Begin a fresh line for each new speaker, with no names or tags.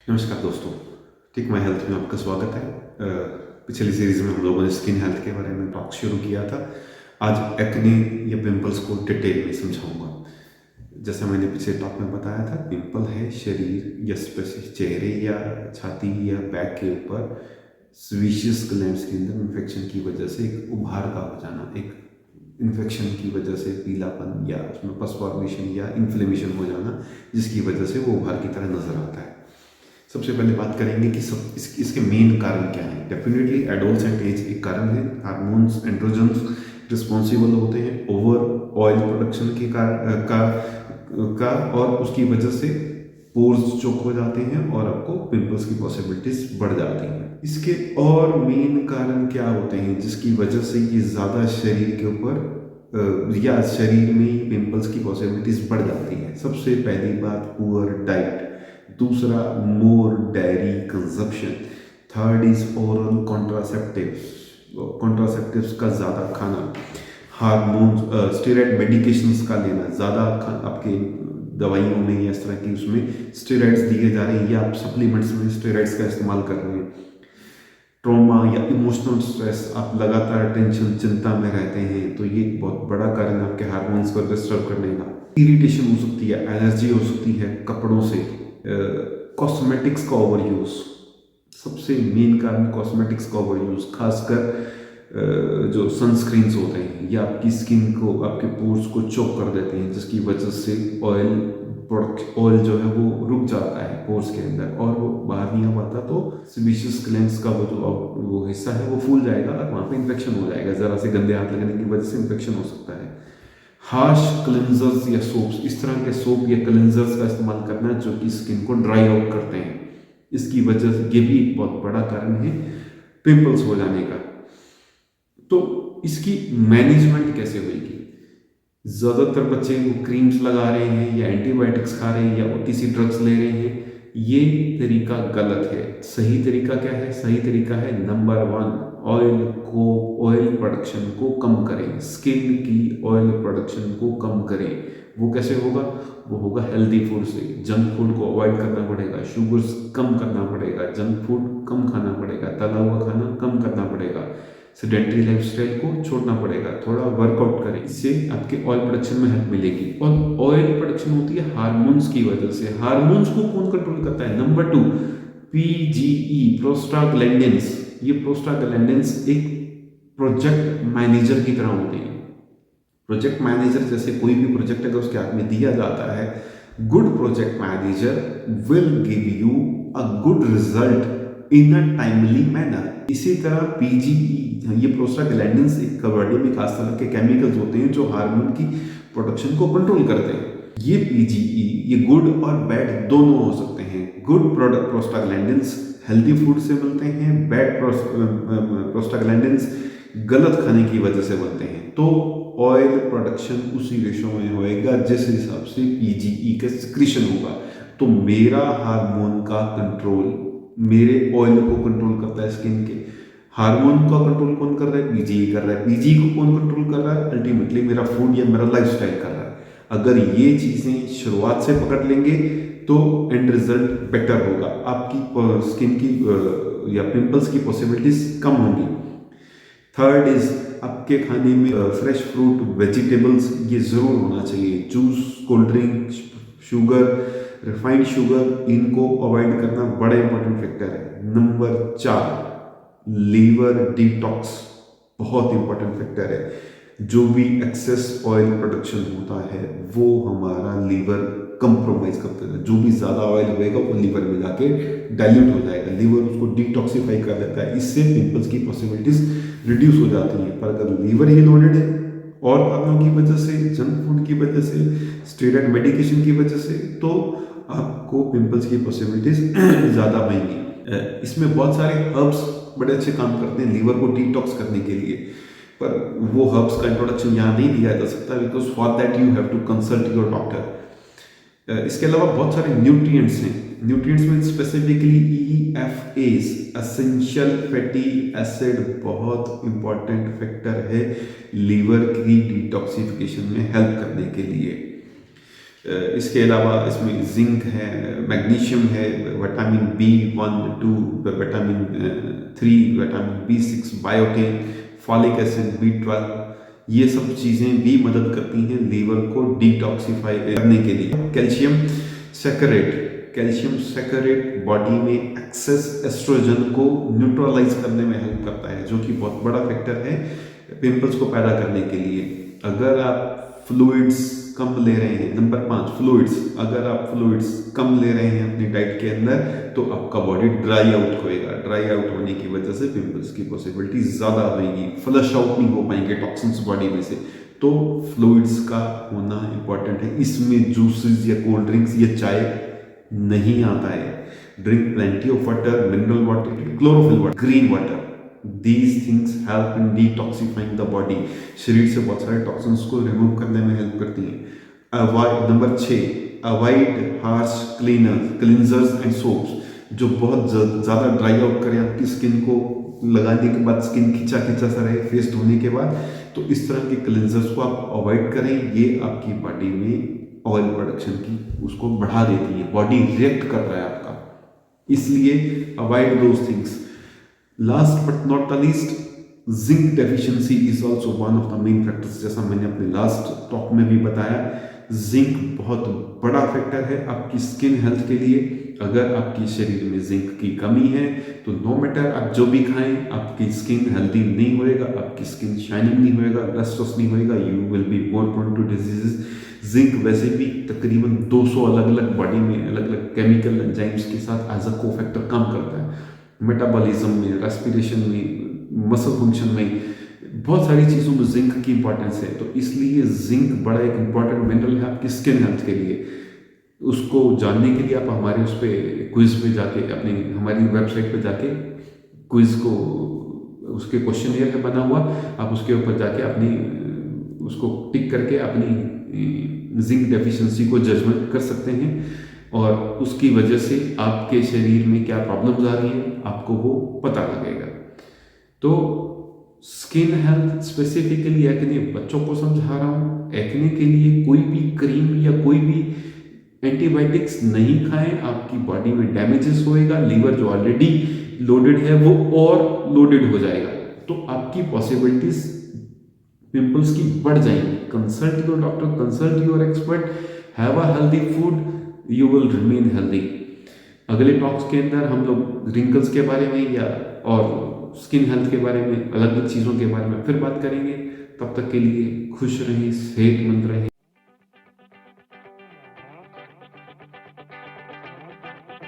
नमस्कार दोस्तों। ठीक माई हेल्थ में आपका स्वागत है। पिछली सीरीज में हम लोगों ने स्किन हेल्थ के बारे में टॉक शुरू किया था। आज एक्ने या पिंपल्स को डिटेल में समझाऊंगा। जैसा मैंने पिछले टॉक में बताया था, पिंपल है शरीर या स्पेसिफिक चेहरे या छाती या बैक के ऊपर स्वीशियस ग्लैंड्स के अंदर इन्फेक्शन की वजह से एक उभार का हो जाना, एक इन्फेक्शन की वजह से पीलापन या उसमें पस फॉर्मेशन या इन्फ्लेमेशन हो जाना, जिसकी वजह से वो उभार की तरह नजर आता है। सबसे पहले बात करेंगे कि इसके मेन कारण क्या है। डेफिनेटली एडोलसेंट एज एक कारण है। हार्मोन्स एंड्रोजन्स रिस्पॉन्सिबल होते हैं ओवर ऑयल प्रोडक्शन के का और उसकी वजह से पोर्स चोक हो जाते हैं और आपको पिंपल्स की पॉसिबिलिटीज बढ़ जाती हैं। इसके और मेन कारण क्या होते हैं जिसकी वजह से ये ज़्यादा शरीर के ऊपर या शरीर में पिंपल्स की पॉसिबिलिटीज बढ़ जाती है। सबसे पहली बात पुअर डाइट, दूसरा more dairy consumption, third is oral contraceptives का ज़्यादा खाना, हार्मोन स्टेरॉइड मेडिकेशंस का लेना, ज़्यादा आपके दवाइयों में या इस तरह की उसमें स्टेरॉइड्स दिए जा रहे हैं या आप सप्लीमेंट्स में स्टेरॉइड्स का इस्तेमाल कर रहे हैं, ट्रॉमा या इमोशनल स्ट्रेस, आप लगातार टेंशन चिंता में रहते हैं, तो ये एक बहुत बड़ा कारण आपके हार्मोन्स को डिस्टर्ब करने का। इरिटेशन हो सकती है, एलर्जी हो सकती है कपड़ों से, कॉस्मेटिक्स का ओवर यूज, सबसे मेन कारण कॉस्मेटिक्स का ओवर यूज, खासकर जो सनस्क्रीन्स होते हैं या आपकी स्किन को, आपके पोर्स को चोक कर देते हैं, जिसकी वजह से ऑयल जो है वो रुक जाता है पोर्स के अंदर और वो बाहर नहीं आ पाता, तो सेबेशियस ग्लैंड्स का वो हिस्सा है वो फूल जाएगा और वहाँ पे इन्फेक्शन हो जाएगा। ज़रा से गंदे हाथ लगने की वजह से इन्फेक्शन हो सकता है। हार्श क्लेंजर्स या सोप्स, इस तरह के सोप या क्लेंजर्स का इस्तेमाल करना जो कि स्किन को ड्राई आउट करते हैं, इसकी वजह से ये भी एक बहुत बड़ा कारण है पिंपल्स हो जाने का। तो इसकी मैनेजमेंट कैसे होगी? ज़्यादातर बच्चे वो क्रीम्स लगा रहे हैं या एंटीबायोटिक्स खा रहे हैं या ओटीसी ड्रग्स ले रहे हैं। ये तरीका गलत है। सही तरीका क्या है? सही तरीका है नंबर 1, ऑयल प्रोडक्शन को कम करें, स्किन की ऑयल प्रोडक्शन को कम करें। वो कैसे होगा? वो होगा हेल्दी फूड से। जंक फूड को अवॉइड करना पड़ेगा, शुगर्स कम करना पड़ेगा, जंक फूड कम खाना पड़ेगा, तला हुआ खाना कम करना पड़ेगा, सेडेंटरी लाइफस्टाइल को छोड़ना पड़ेगा, थोड़ा वर्कआउट करें, इससे आपके ऑयल प्रोडक्शन में हेल्प मिलेगी। और ऑयल प्रोडक्शन होती है हार्मोन्स की वजह से। हार्मोन्स को कौन कंट्रोल करता है? Number 2, PGE, prostaglandins. ये प्रोस्टाग्लैंडिन्स एक प्रोजेक्ट मैनेजर की तरह होते हैं। प्रोजेक्ट मैनेजर, जैसे कोई भी प्रोजेक्ट अगर उसके हाथ में दिया जाता है, good project manager will give you a good result in a timely manner. इसी तरह पीजीई, ये प्रोस्टाग्लैंडिन्स एक बॉडी में खास तरह के केमिकल्स होते हैं जो हार्मोन की प्रोडक्शन को कंट्रोल करते हैं। ये पीजीई, ये गुड और बैड दोनों हो सकते हैं। गुड प्रोस्टाग्लैंडिन्स हेल्दी फूड से मिलते हैं, बैड प्रोस्टाग्लैंडिन्स गलत खाने की वजह से बनते हैं। तो ऑयल प्रोडक्शन उसी रेशो में होएगा जिस हिसाब से पीजीई का सिक्रीशन होगा। तो मेरा हार्मोन का कंट्रोल मेरे ऑयल को कंट्रोल करता है, स्किन के हार्मोन का कंट्रोल कौन कर रहा है? पीजीई कर रहा है। पीजीई को कौन कंट्रोल कर रहा है? अल्टीमेटली मेरा फूड या मेरा लाइफस्टाइल कर रहा है। अगर ये चीजें शुरुआत से पकड़ लेंगे तो एंड रिजल्ट बेटर होगा, आपकी स्किन की या पिंपल्स की पॉसिबिलिटीज कम होंगी। थर्ड इज आपके खाने में फ्रेश फ्रूट, वेजिटेबल्स ये जरूर होना चाहिए। Juice, cold drink, sugar, refined sugar, इनको अवॉइड करना बड़ा इंपॉर्टेंट फैक्टर है। नंबर 4, लीवर डिटॉक्स, बहुत इंपॉर्टेंट फैक्टर है। जो भी एक्सेस ऑयल प्रोडक्शन होता है वो हमारा लीवर कंप्रोमाइज करता है। जो भी ज्यादा ऑयल होएगा वो लीवर में जाके डाइल्यूट हो जाएगा, लीवर उसको डिटॉक्सिफाई कर देता है। इससे पिंपल्स की पॉसिबिलिटीज रिड्यूस हो जाती है। पर अगर लीवर ही लोडेड है और कारणों की वजह से, जंक फूड की वजह से, स्टेरॉइड मेडिकेशन की वजह से, तो आपको पिंपल्स की पॉसिबिलिटीज ज़्यादा बढ़ेंगी। इसमें बहुत सारे हर्ब्स बड़े अच्छे काम करते हैं लीवर को डिटॉक्स करने के लिए, पर वो हर्ब्स का इंट्रोडक्शन यहाँ नहीं दिया जा सकता, because for that you have to consult your doctor. इसके अलावा बहुत सारे न्यूट्रिएंट्स हैं। न्यूट्रिएंट्स में specifically EFAs, essential fatty acid, बहुत इंपॉर्टेंट फैक्टर है लीवर की डिटॉक्सिफिकेशन में हेल्प करने के लिए। इसके अलावा इसमें जिंक है, मैग्नीशियम है, vitamin B1, 2, vitamin 3, vitamin B6, biotin, folic acid, B12, ये सब चीज़ें भी मदद करती हैं लीवर को डिटॉक्सिफाई करने के लिए। कैल्शियम सैकरेट बॉडी में एक्सेस एस्ट्रोजन को न्यूट्रलाइज करने में हेल्प करता है, जो कि बहुत बड़ा फैक्टर है पिंपल्स को पैदा करने के लिए। अगर आप फ्लूइड्स कम ले रहे हैं, नंबर 5 फ्लूइड्स, अगर आप फ्लूइड्स कम ले रहे हैं अपनी डाइट के अंदर तो आपका बॉडी ड्राई आउट होएगा। ड्राई आउट होने की वजह से पिंपल्स की पॉसिबिलिटी ज़्यादा होगी, फ्लश आउट नहीं हो पाएंगे टॉक्सिन्स बॉडी में से। तो फ्लूइड्स का होना इंपॉर्टेंट है। इसमें जूसेस या कोल्ड ड्रिंक्स या चाय नहीं आता है। Drink plenty of water, mineral water, chlorophyll water, green water, these things help in detoxifying the body. शरीर से बहुत सारे टॉक्सिन्स को रिमूव करने में हेल्प करती हैं। Avoid, number 6, avoid harsh cleansers and soaps, जो बहुत ज़्यादा ड्राई आउट करें आपकी स्किन को, लगाने के बाद स्किन खिंचा खिंचा सा रहे फेस धोने के बाद, तो इस तरह के क्लींजर्स को आप अवॉइड करें। ये आपकी बॉडी में ऑयल प्रोडक्शन की उसको बढ़ा देती है, बॉडी रिएक्ट कर रहा है आपका, इसलिए avoid those things. Last but not the least, zinc deficiency is also one of the main factors. जैसा मैंने अपने लास्ट टॉक में भी बताया, जिंक बहुत बड़ा फैक्टर है आपकी स्किन हेल्थ के लिए। अगर आपके शरीर में जिंक की कमी है तो नो मैटर आप जो भी खाएं, आपकी स्किन हेल्दी नहीं होएगा, आपकी स्किन शाइनिंग नहीं होएगा, लस्ट्रस नहीं होएगा, you will be more prone to diseases. Zinc वैसे भी तकरीबन 200 अलग अलग बॉडी में अलग अलग केमिकल एंजाइम्स के साथ एज अ कोफैक्टर काम करता है, मेटाबॉलिज्म में, रेस्पिरेशन में, मसल फंक्शन में, बहुत सारी चीज़ों में जिंक की इंपॉर्टेंस है। तो इसलिए जिंक बड़ा एक इंपॉर्टेंट मिनरल है आपकी स्किन हेल्थ के लिए। उसको जानने के लिए आप हमारे उस पर क्विज पे जाके, अपनी हमारी वेबसाइट पे जाके क्विज को, उसके क्वेश्चन है बना हुआ, आप उसके ऊपर जाके अपनी उसको टिक करके अपनी जिंक डेफिशिएंसी को जजमेंट कर सकते हैं, और उसकी वजह से आपके शरीर में क्या प्रॉब्लम्स आ रही है आपको वो पता लगेगा। तो स्किन हेल्थ स्पेसिफिकली एक्ने, बच्चों को समझा रहा हूँ, एक्ने के लिए कोई भी क्रीम या कोई भी एंटीबायोटिक्स नहीं खाएं, आपकी बॉडी में डैमेजेस होएगा, लीवर जो ऑलरेडी लोडेड है वो और लोडेड हो जाएगा, तो आपकी पॉसिबिलिटीज पिंपल्स की बढ़ जाएंगी। Consult your doctor, consult your expert, have a healthy food, you will remain healthy. अगले टॉक्स के अंदर हम लोग रिंकल्स के बारे में या और स्किन हेल्थ के बारे में, अलग अलग चीज़ों के बारे में फिर बात करेंगे। तब तक के लिए खुश रहें, सेहतमंद रहें।